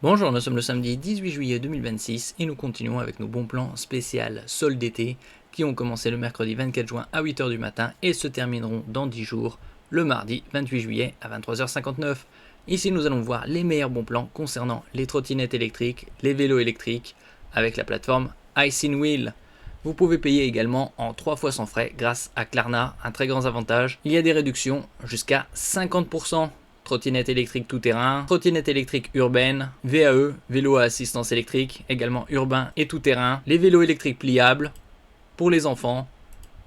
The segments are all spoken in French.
Bonjour, nous sommes le samedi 18 juillet 2026 et nous continuons avec nos bons plans spécial solde d'été qui ont commencé le mercredi 24 juin à 8 h du matin et se termineront dans 10 jours, le mardi 28 juillet à 23h59. Ici nous allons voir les meilleurs bons plans concernant les trottinettes électriques, les vélos électriques avec la plateforme iCinWheel. Vous pouvez payer également en 3 fois sans frais grâce à Klarna, un très grand avantage. Il y a des réductions jusqu'à 50%. Trottinette électrique tout-terrain, trottinette électrique urbaine, VAE, vélo à assistance électrique, également urbain et tout-terrain, les vélos électriques pliables pour les enfants,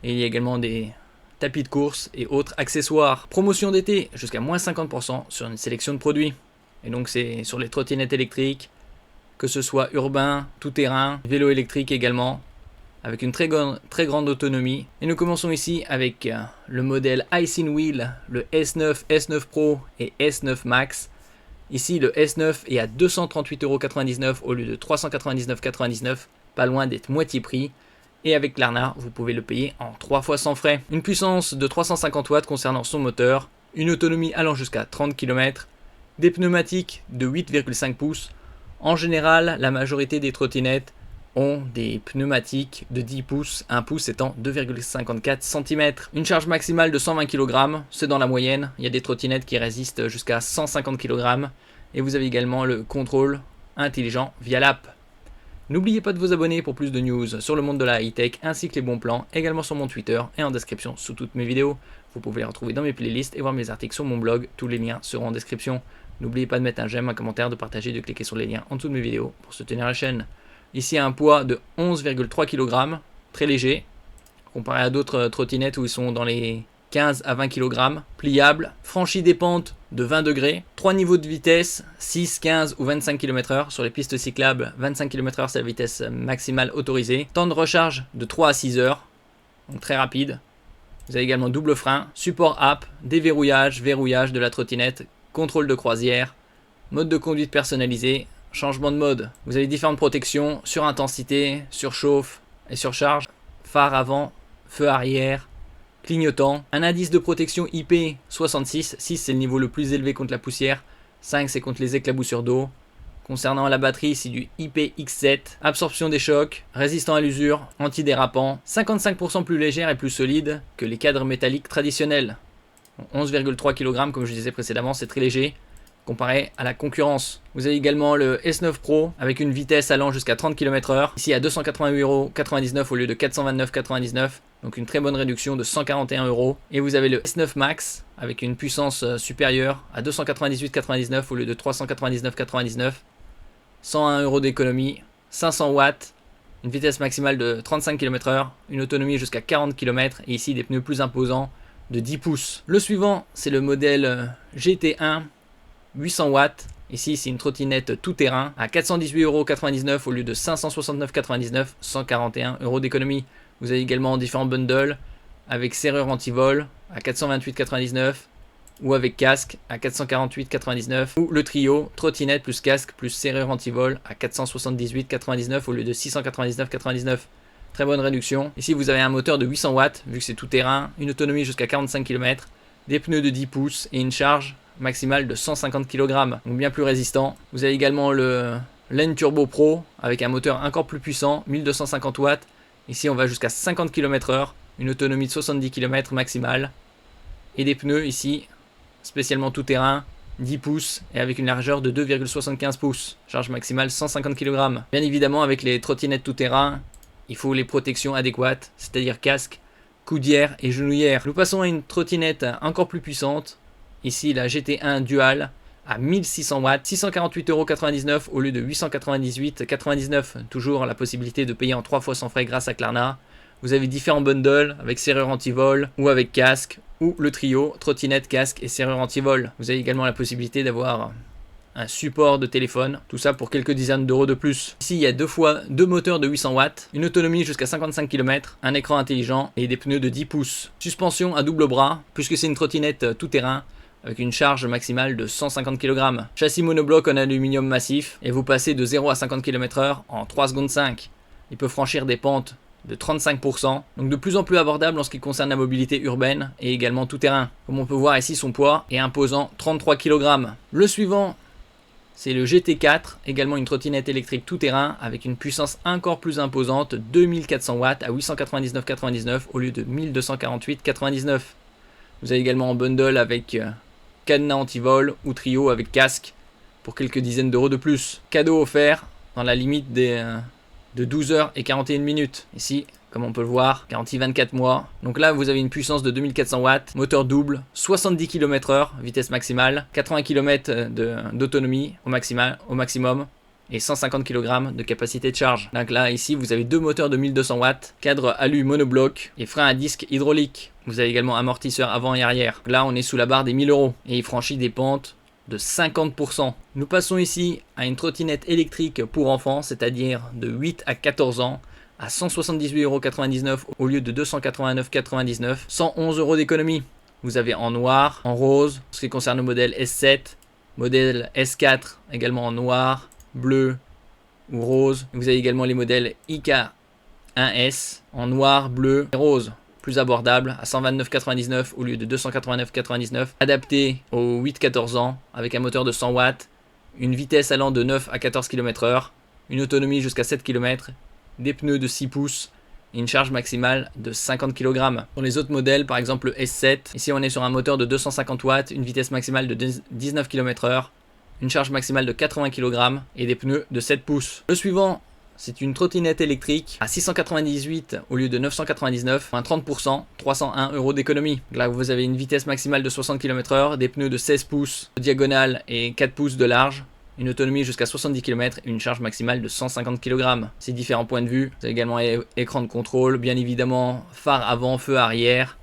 et il y a également des tapis de course et autres accessoires. Promotion d'été, jusqu'à moins 50% sur une sélection de produits. Et donc c'est sur les trottinettes électriques, que ce soit urbain, tout-terrain, vélo électrique également, avec une très grande autonomie. Et nous commençons ici avec le modèle iCinWheel, le S9, S9 Pro et S9 Max. Ici le S9 est à 238,99 € au lieu de 399,99 €, pas loin d'être moitié prix. Et avec Klarna, vous pouvez le payer en 3 fois sans frais. Une puissance de 350 watts concernant son moteur, une autonomie allant jusqu'à 30 km, des pneumatiques de 8,5 pouces. En général, la majorité des trottinettes ont des pneumatiques de 10 pouces, 1 pouce étant 2,54 cm. Une charge maximale de 120 kg, c'est dans la moyenne. Il y a des trottinettes qui résistent jusqu'à 150 kg. Et vous avez également le contrôle intelligent via l'app. N'oubliez pas de vous abonner pour plus de news sur le monde de la high-tech ainsi que les bons plans, également sur mon Twitter et en description sous toutes mes vidéos. Vous pouvez les retrouver dans mes playlists et voir mes articles sur mon blog, tous les liens seront en description. N'oubliez pas de mettre un j'aime, un commentaire, de partager, de cliquer sur les liens en dessous de mes vidéos pour soutenir la chaîne. Ici un poids de 11,3 kg, très léger, comparé à d'autres trottinettes où ils sont dans les 15 à 20 kg, pliable, franchit des pentes de 20 degrés, 3 niveaux de vitesse, 6, 15 ou 25 km/h. Sur les pistes cyclables, 25 km/h c'est la vitesse maximale autorisée. Temps de recharge de 3 à 6 heures, donc très rapide. Vous avez également double frein, support app, déverrouillage, verrouillage de la trottinette, contrôle de croisière, mode de conduite personnalisé, changement de mode. Vous avez différentes protections, sur intensité, surchauffe et surcharge, phare avant, feu arrière, clignotant. Un indice de protection IP66, 6 c'est le niveau le plus élevé contre la poussière, 5 c'est contre les éclaboussures d'eau. Concernant la batterie, c'est du IPX7, absorption des chocs, résistant à l'usure, antidérapant, 55% plus légère et plus solide que les cadres métalliques traditionnels. 11,3 kg comme je disais précédemment, c'est très léger comparé à la concurrence. Vous avez également le S9 Pro avec une vitesse allant jusqu'à 30 km/h, ici à 288,99 € au lieu de 429,99 €, donc une très bonne réduction de 141 €. Et vous avez le S9 Max avec une puissance supérieure à 298,99 € au lieu de 399,99 €, 101 € d'économie, 500 watts, une vitesse maximale de 35 km/h, une autonomie jusqu'à 40 km et ici des pneus plus imposants de 10 pouces. Le suivant, c'est le modèle GT1 800 watts. Ici, c'est une trottinette tout-terrain à 418,99 € au lieu de 569,99 €, 141 € d'économie. Vous avez également différents bundles avec serrure anti-vol à 428,99 € ou avec casque à 448,99 € ou le trio trottinette plus casque plus serrure anti-vol à 478,99 € au lieu de 699,99 €. Très bonne réduction. Ici, vous avez un moteur de 800 watts vu que c'est tout-terrain, une autonomie jusqu'à 45 km, des pneus de 10 pouces et une charge maximale de 150 kg, donc bien plus résistant. Vous avez également le Len Turbo Pro avec un moteur encore plus puissant, 1250 watts. Ici on va jusqu'à 50 km/h, une autonomie de 70 km maximale. Et des pneus ici, spécialement tout terrain, 10 pouces et avec une largeur de 2,75 pouces. Charge maximale 150 kg. Bien évidemment avec les trottinettes tout terrain, il faut les protections adéquates, c'est-à-dire casque, coudière et genouillère. Nous passons à une trottinette encore plus puissante. Ici la GT1 Dual à 1600 watts, 648,99 € au lieu de 898,99 €. Toujours la possibilité de payer en 3 fois sans frais grâce à Klarna. Vous avez différents bundles avec serrure anti-vol ou avec casque ou le trio trottinette, casque et serrure anti-vol. Vous avez également la possibilité d'avoir un support de téléphone, tout ça pour quelques dizaines d'euros de plus. Ici il y a deux moteurs de 800 watts, une autonomie jusqu'à 55 km, un écran intelligent et des pneus de 10 pouces. Suspension à double bras, puisque c'est une trottinette tout-terrain, avec une charge maximale de 150 kg. Châssis monobloc en aluminium massif et vous passez de 0 à 50 km/h en 3 secondes 5. Il peut franchir des pentes de 35%, donc de plus en plus abordable en ce qui concerne la mobilité urbaine et également tout terrain. Comme on peut voir ici, son poids est imposant 33 kg. Le suivant, c'est le GT4, également une trottinette électrique tout-terrain avec une puissance encore plus imposante, 2400 watts à 899,99 au lieu de 1248,99. Vous avez également en bundle avec cadenas anti-vol ou trio avec casque pour quelques dizaines d'euros de plus. Cadeau offert dans la limite de 12 heures et 41 minutes. Ici, comme on peut le voir, garantie 24 mois. Donc là, vous avez une puissance de 2400 watts, moteur double, 70 km/h, vitesse maximale, 80 km d'autonomie au maximum et 150 kg de capacité de charge. Donc là, ici, vous avez deux moteurs de 1200 watts, cadre alu monobloc et frein à disque hydraulique. Vous avez également amortisseur avant et arrière. Là, on est sous la barre des 1000 € et il franchit des pentes de 50%. Nous passons ici à une trottinette électrique pour enfants, c'est-à-dire de 8 à 14 ans, à 178,99 € au lieu de 289,99 €, 111 € d'économie. Vous avez en noir, en rose, ce qui concerne le modèle S7, modèle S4 également en noir, bleu ou rose. Vous avez également les modèles IK1S en noir, bleu et rose, plus abordable à 129,99 € au lieu de 289,99 €, adapté aux 8-14 ans avec un moteur de 100 watts, une vitesse allant de 9 à 14 km/h, une autonomie jusqu'à 7 km, des pneus de 6 pouces et une charge maximale de 50 kg. Pour les autres modèles, par exemple le S7, ici on est sur un moteur de 250 watts, une vitesse maximale de 19 km/h, une charge maximale de 80 kg et des pneus de 7 pouces. Le suivant, c'est une trottinette électrique à 698 au lieu de 999, moins 30%, 301 € d'économie. Là vous avez une vitesse maximale de 60 km/h, des pneus de 16 pouces de diagonale et 4 pouces de large, une autonomie jusqu'à 70 km et une charge maximale de 150 kg. Ces différents points de vue, vous avez également écran de contrôle, bien évidemment phare avant, feu arrière,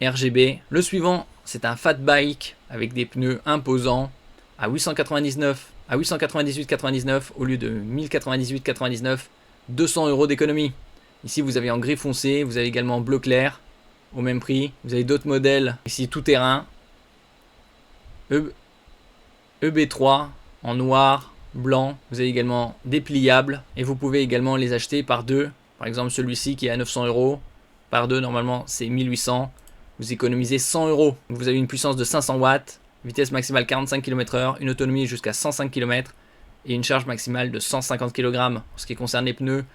RGB. Le suivant, c'est un fat bike avec des pneus imposants à 898,99 au lieu de 1098,99, 200 € d'économie. Ici vous avez en gris foncé, vous avez également en bleu clair au même prix. Vous avez d'autres modèles ici tout terrain, EB3 en noir, blanc. Vous avez également des pliables et vous pouvez également les acheter par deux. Par exemple celui-ci qui est à 900 € par deux, normalement c'est 1800. Vous économisez 100 €. Vous avez une puissance de 500 watts, vitesse maximale 45 km/h, une autonomie jusqu'à 105 km et une charge maximale de 150 kg. Pour ce qui concerne les pneus,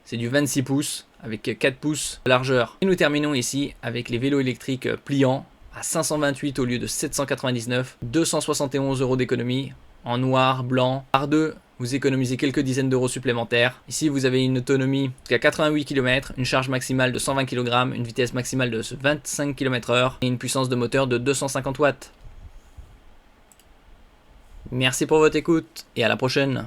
c'est du 26 pouces avec 4 pouces de largeur. Et nous terminons ici avec les vélos électriques pliants à 528 au lieu de 799, 271 € d'économie en noir, blanc. Par deux, vous économisez quelques dizaines d'euros supplémentaires. Ici, vous avez une autonomie jusqu'à 88 km, une charge maximale de 120 kg, une vitesse maximale de 25 km/h et une puissance de moteur de 250 watts. Merci pour votre écoute et à la prochaine.